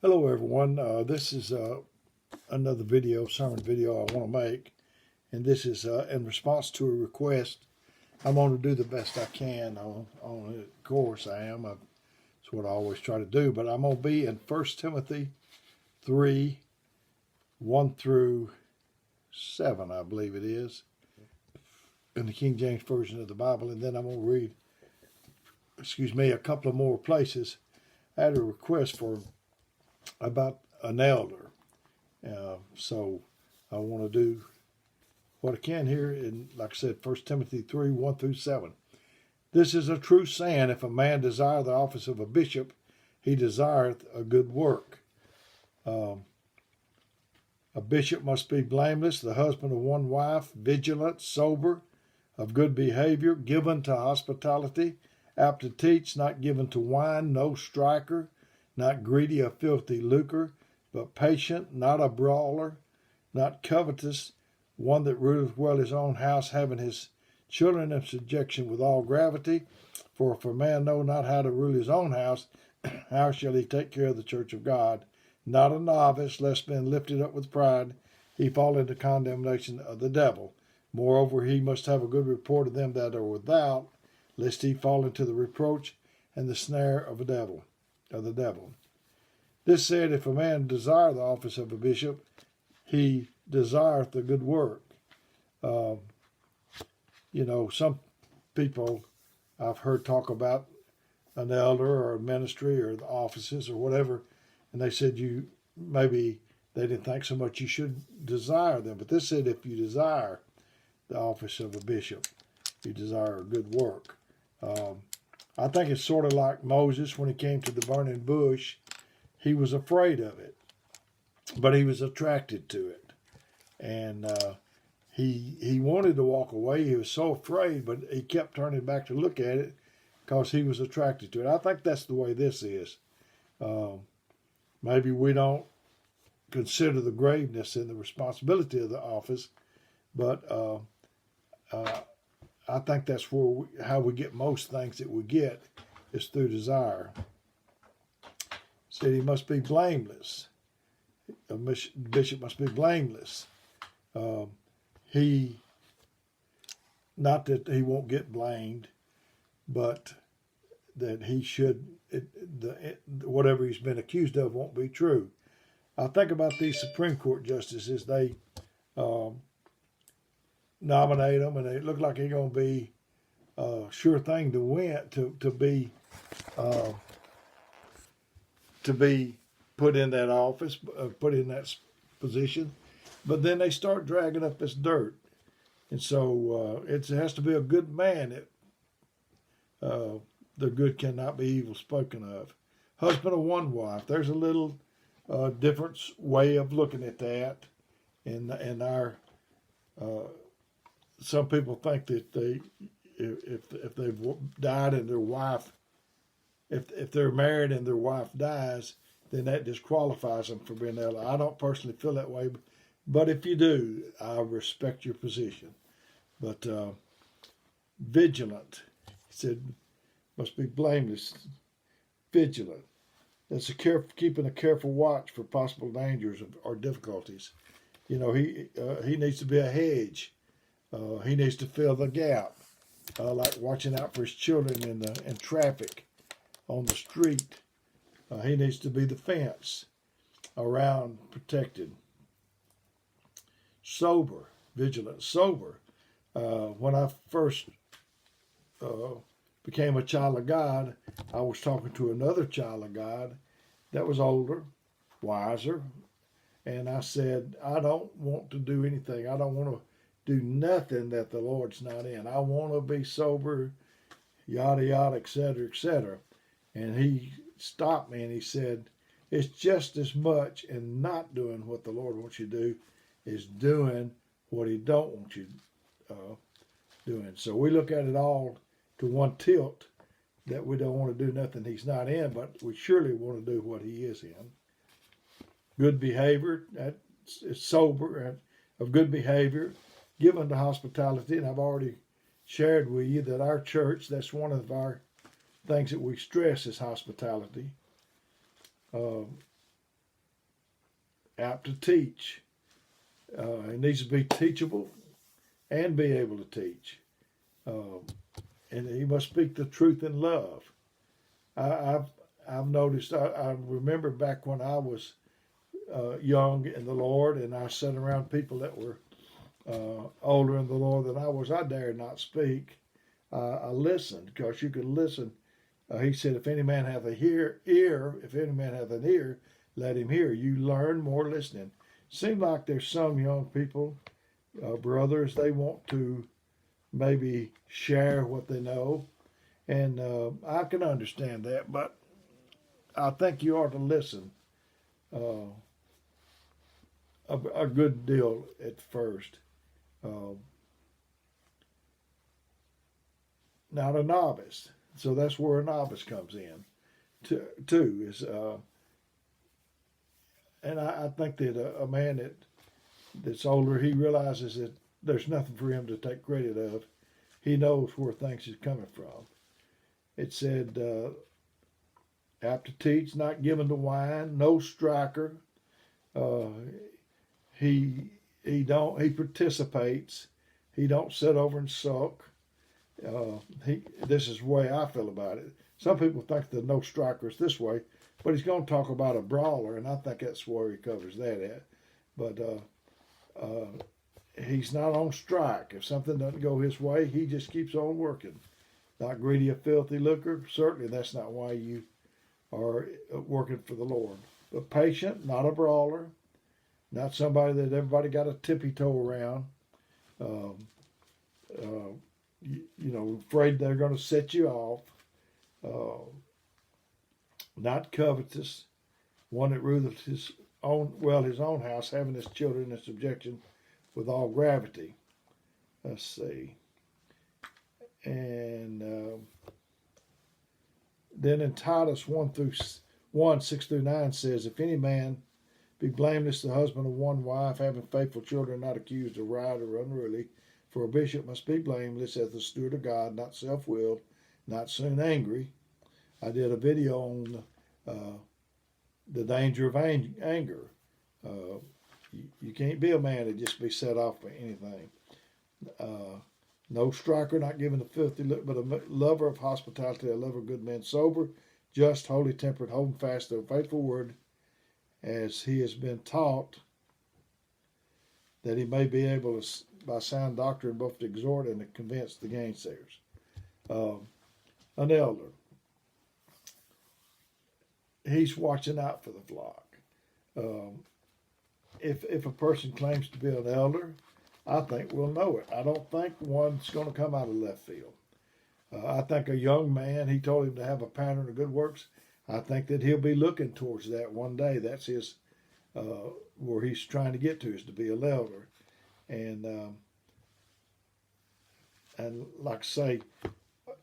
Hello everyone, this is another sermon video I want to make, and this is in response to a request. I'm going to do the best I can on it. Of course I am. That's what I always try to do, but I'm going to be in 1 Timothy 3, 1 through 7, I believe it is, in the King James Version of the Bible, and then I'm going to read, a couple of more places. I had a request about an elder. So I want to do what I can here in, like I said, 1 Timothy 3, 1 through 7. This is a true saying, if a man desire the office of a bishop, he desireth a good work. A bishop must be blameless, the husband of one wife, vigilant, sober, of good behavior, given to hospitality, apt to teach, not given to wine, no striker, not greedy of filthy lucre, but patient, not a brawler, not covetous, one that ruleth well his own house, having his children in subjection with all gravity. For if a man know not how to rule his own house, how shall he take care of the church of God? Not a novice, lest being lifted up with pride, he fall into condemnation of the devil. Moreover, he must have a good report of them that are without, lest he fall into the reproach and the snare of the devil. This said, if a man desire the office of a bishop, he desireth the good work. Some people I've heard talk about an elder or a ministry or the offices or whatever, and they said maybe they didn't think so much you should desire them. But this said, if you desire the office of a bishop, you desire a good work. I think it's sort of like Moses when he came to the burning bush. He was afraid of it, but he was attracted to it. And he wanted to walk away. He was so afraid, but he kept turning back to look at it because he was attracted to it. I think that's the way this is. Maybe we don't consider the graveness and the responsibility of the office, but I think that's how we get most things that we get is through desire. Said he must be blameless. A bishop must be blameless. Not that he won't get blamed, but that he should, whatever he's been accused of won't be true. I think about these Supreme Court justices. They nominate them, and they look like they're going to be a sure thing to win, to be put in that office, put in that position. But then they start dragging up this dirt. And so it has to be a good man. The good cannot be evil spoken of. Husband of one wife. There's a little different way of looking at that. In our, some people think that if they've died and their wife, if they're married and their wife dies, then that disqualifies them from being elder. I don't personally feel that way, but if you do, I respect your position. But vigilant, he said, must be blameless, vigilant. That's keeping a careful watch for possible dangers or difficulties. He needs to be a hedge. He needs to fill the gap, like watching out for his children in traffic, on the street. He needs to be the fence around, protected. Sober, vigilant, sober. When I first became a child of God, I was talking to another child of God that was older, wiser, and I said, I don't want to do anything. I don't want to do nothing that the Lord's not in. I want to be sober, yada, yada, etc., etc. And he stopped me and he said, it's just as much in not doing what the Lord wants you to do as doing what he don't want you doing. So we look at it all to one tilt, that we don't want to do nothing he's not in, but we surely want to do what he is in. Good behavior, that's sober, of good behavior, given to hospitality. And I've already shared with you that our church, that's one of our things that we stress is hospitality. apt to teach. He needs to be teachable and be able to teach. Um, and he must speak the truth in love. I've noticed. I remember back when I was young in the Lord, and I sat around people that were older in the Lord than I was. I dared not speak. I listened because you can listen. He said, "If any man hath if any man hath an ear, let him hear." You learn more listening. Seems like there's some young people, brothers, they want to maybe share what they know, and I can understand that, but I think you ought to listen uh, a good deal at first. Uh, Not a novice, so that's where a novice comes in. Too is, and I think that a man that's older, he realizes that there's nothing for him to take credit of. He knows where things is coming from. It said, apt to teach, not given to wine, no striker. Uh, he participates. He don't sit over and sulk. This is the way I feel about it. Some people think the no striker is this way, but he's going to talk about a brawler, and I think that's where he covers that at. But he's not on strike. If something doesn't go his way, he just keeps on working. Not greedy of filthy lucre. Certainly, that's not why you are working for the Lord. But patient, not a brawler, not somebody that everybody got a tippy toe around. Um, afraid they're going to set you off. Uh, Not covetous, one that ruleth his own house, having his children in subjection with all gravity. Let's see. And then in Titus 1:6-9 says, if any man be blameless, the husband of one wife, having faithful children, not accused of riot or unruly, for a bishop must be blameless as the steward of God, not self-willed, not soon angry. I did a video on the danger of anger. You can't be a man that just be set off by anything. No striker, not given to filthy look, but a lover of hospitality, a lover of good men, sober, just, holy, temperate, holding fast to a faithful word, as he has been taught, that he may be able to, by sound doctrine, both to exhort and to convince the gainsayers. An elder, he's watching out for the flock. If a person claims to be an elder, I think we'll know it. I don't think one's going to come out of left field. I think a young man, he told him to have a pattern of good works. I think that he'll be looking towards that one day. That's his, where he's trying to get to, is to be an elder. And like I say,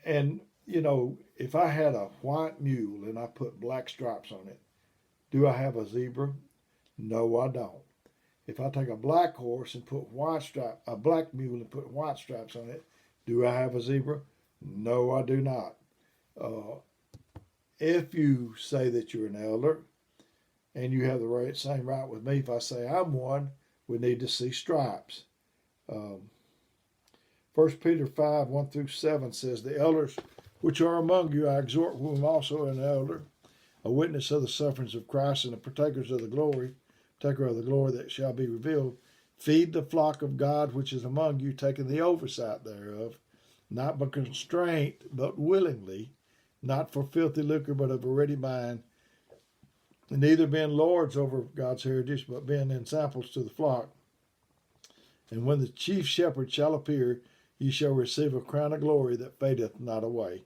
and if I had a white mule and I put black stripes on it, do I have a zebra? No, I don't. If I take a black horse and put a black mule and put white stripes on it, do I have a zebra? No, I do not. If you say that you're an elder and you have the same right with me, if I say I'm one, we need to see stripes. 1 Peter 5:1-7 says, the elders which are among you, I exhort, whom also an elder, a witness of the sufferings of Christ and a partaker of the glory that shall be revealed. Feed the flock of God which is among you, taking the oversight thereof, not by constraint, but willingly, not for filthy lucre, but of a ready mind, neither being lords over God's heritage, but being ensamples to the flock. And when the chief shepherd shall appear, ye shall receive a crown of glory that fadeth not away.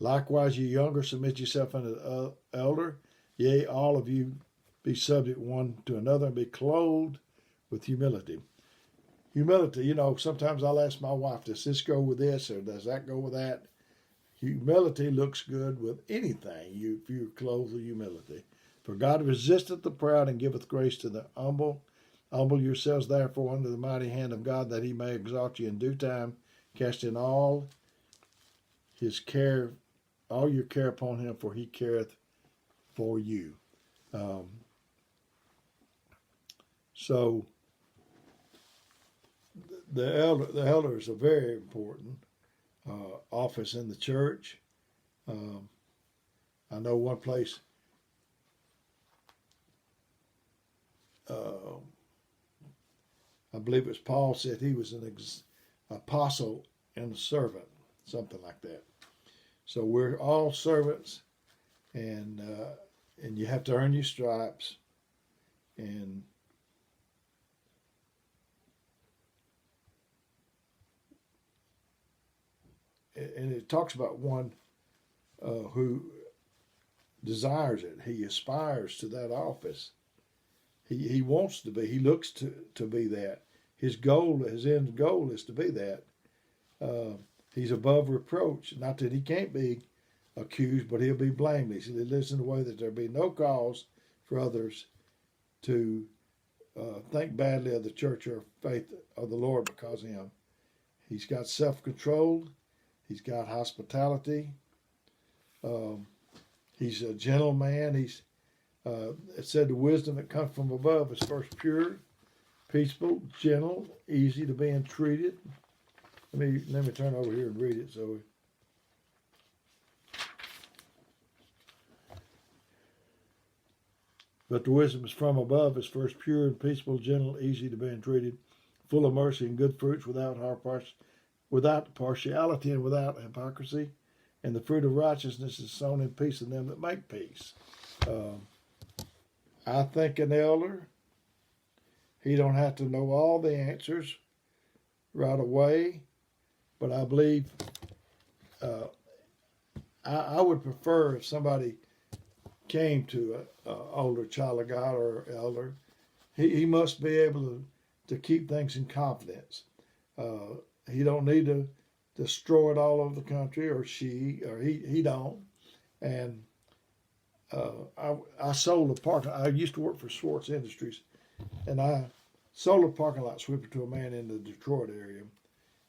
Likewise, ye younger, submit yourself unto the elder. Yea, all of you be subject one to another, and be clothed with humility. Humility, sometimes I'll ask my wife, does this go with this, or does that go with that? Humility looks good with anything, if you're clothed with humility. For God resisteth the proud and giveth grace to the humble. Humble yourselves therefore under the mighty hand of God, that he may exalt you in due time, casting all your care upon him, for he careth for you. So the elders are very important office in the church. Um, I know one place. Uh, I believe it was Paul said he was an apostle and a servant, something like that. So we're all servants, and you have to earn your stripes, and it talks about one who desires it. He aspires to that office. He wants to be. He looks to be that. His goal, his end goal, is to be that. Uh, he's above reproach. Not that he can't be accused, but he'll be blameless. He lives in a way that there be no cause for others to think badly of the church or faith of the Lord because of him. He's got self-control. He's got hospitality. Um, he's a gentle man. It said the wisdom that comes from above is first pure, peaceful, gentle, easy to be entreated. Let me turn over here and read it. But the wisdom is from above is first pure and peaceful, gentle, easy to be entreated, full of mercy and good fruits, without partiality and without hypocrisy. And the fruit of righteousness is sown in peace in them that make peace. I think an elder, he don't have to know all the answers right away, but I believe I would prefer if somebody came to an older child of God or elder, he must be able to keep things in confidence. He don't need to destroy it all over the country, or he don't. And I sold a parking. I used to work for Schwartz Industries, and I sold a parking lot sweeper to a man in the Detroit area,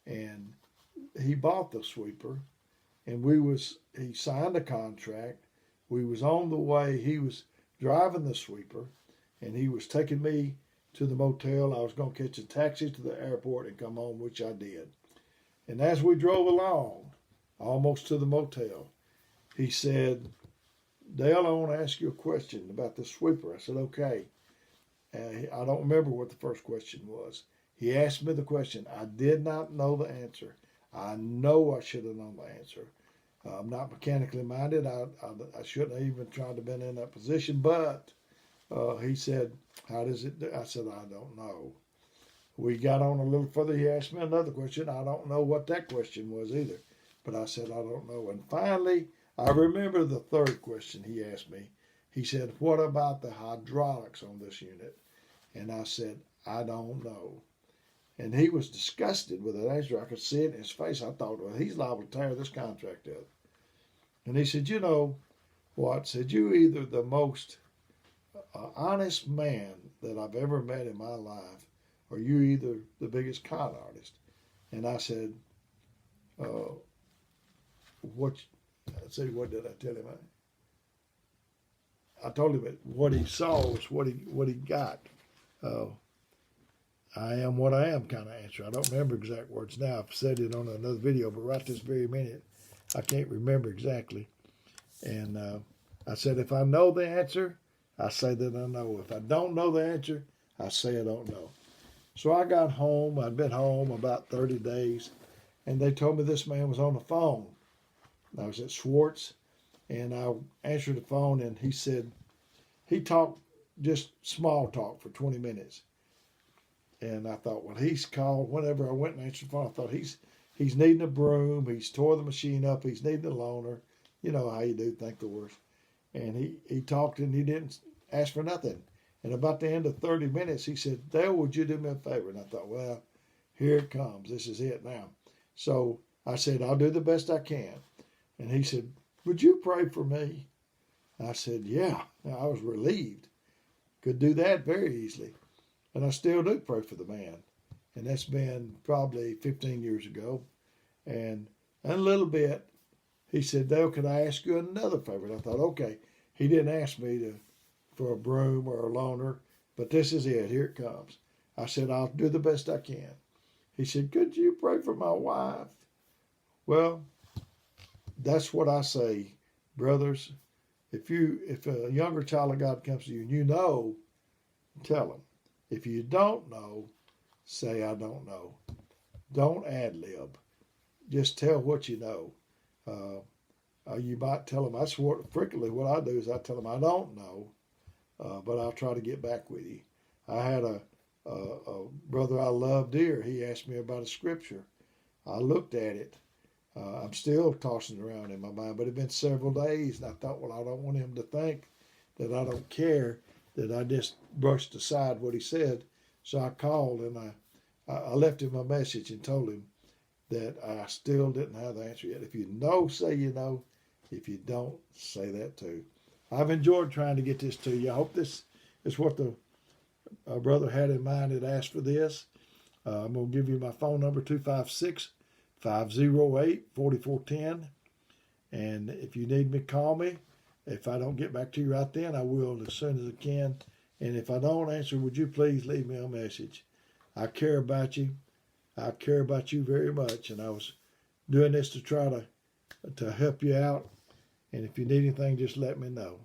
and he bought the sweeper, and he signed a contract. We was on the way. He was driving the sweeper, and he was taking me to the motel. I was going to catch a taxi to the airport and come home, which I did. And as we drove along, almost to the motel, he said, "Dale, I want to ask you a question about the sweeper." I said, "Okay." I don't remember what the first question was. He asked me the question. I did not know the answer. I know I should have known the answer. I'm not mechanically minded. I shouldn't have even tried to been in that position. But he said, "How does it do?" I said, "I don't know." We got on a little further. He asked me another question. I don't know what that question was either. But I said, "I don't know." And finally, I remember the third question he asked me. He said, "What about the hydraulics on this unit?" And I said, "I don't know." And he was disgusted with that answer. I could see it in his face. I thought, well, he's liable to tear this contract up. And he said, "You know what?" Said, "You either the most honest man that I've ever met in my life, or you either the biggest con artist." And I said, "What?" Let's see, what did I tell him? I told him that what he saw was what he got. I am what I am kind of answer. I don't remember exact words now. I've said it on another video, but right this very minute, I can't remember exactly. And I said, if I know the answer, I say that I know. If I don't know the answer, I say I don't know. So I got home. I'd been home about 30 days, and they told me this man was on the phone. I was at Schwartz, and I answered the phone, and he said, he talked just small talk for 20 minutes. And I thought, well, he's called. Whenever I went and answered the phone, I thought he's needing a broom. He's tore the machine up. He's needing a loaner. You know how you do, think the worst. And he talked, and he didn't ask for nothing. And about the end of 30 minutes, he said, "Dale, would you do me a favor?" And I thought, well, here it comes. This is it now. So I said, "I'll do the best I can." And he said, "Would you pray for me?" I said, "Yeah." I was relieved. Could do that very easily. And I still do pray for the man. And that's been probably 15 years ago. And in a little bit, he said, "Dale, could I ask you another favor?" And I thought, okay. He didn't ask me for a broom or a loaner. But this is it. Here it comes. I said, I'll do the best I can. He said, could you pray for my wife? Well, that's what I say, brothers. If a younger child of God comes to you and you know, tell them. If you don't know, say, I don't know. Don't ad lib. Just tell what you know. You might tell them, that's frequently what I do is I tell them I don't know, but I'll try to get back with you. I had a brother I love dear. He asked me about a scripture. I looked at it. I'm still tossing around in my mind, but it's been several days, and I thought, well, I don't want him to think that I don't care, that I just brushed aside what he said. So I called and I left him a message and told him that I still didn't have the answer yet. If you know, say you know. If you don't, say that too. I've enjoyed trying to get this to you. I hope this is what the brother had in mind that asked for this. I'm going to give you my phone number, 256-508-4410. And if you need me, call me. If I don't get back to you right then, I will as soon as I can. And if I don't answer, would you please leave me a message? I care about you. I care about you very much. And I was doing this to try to help you out. And if you need anything, just let me know.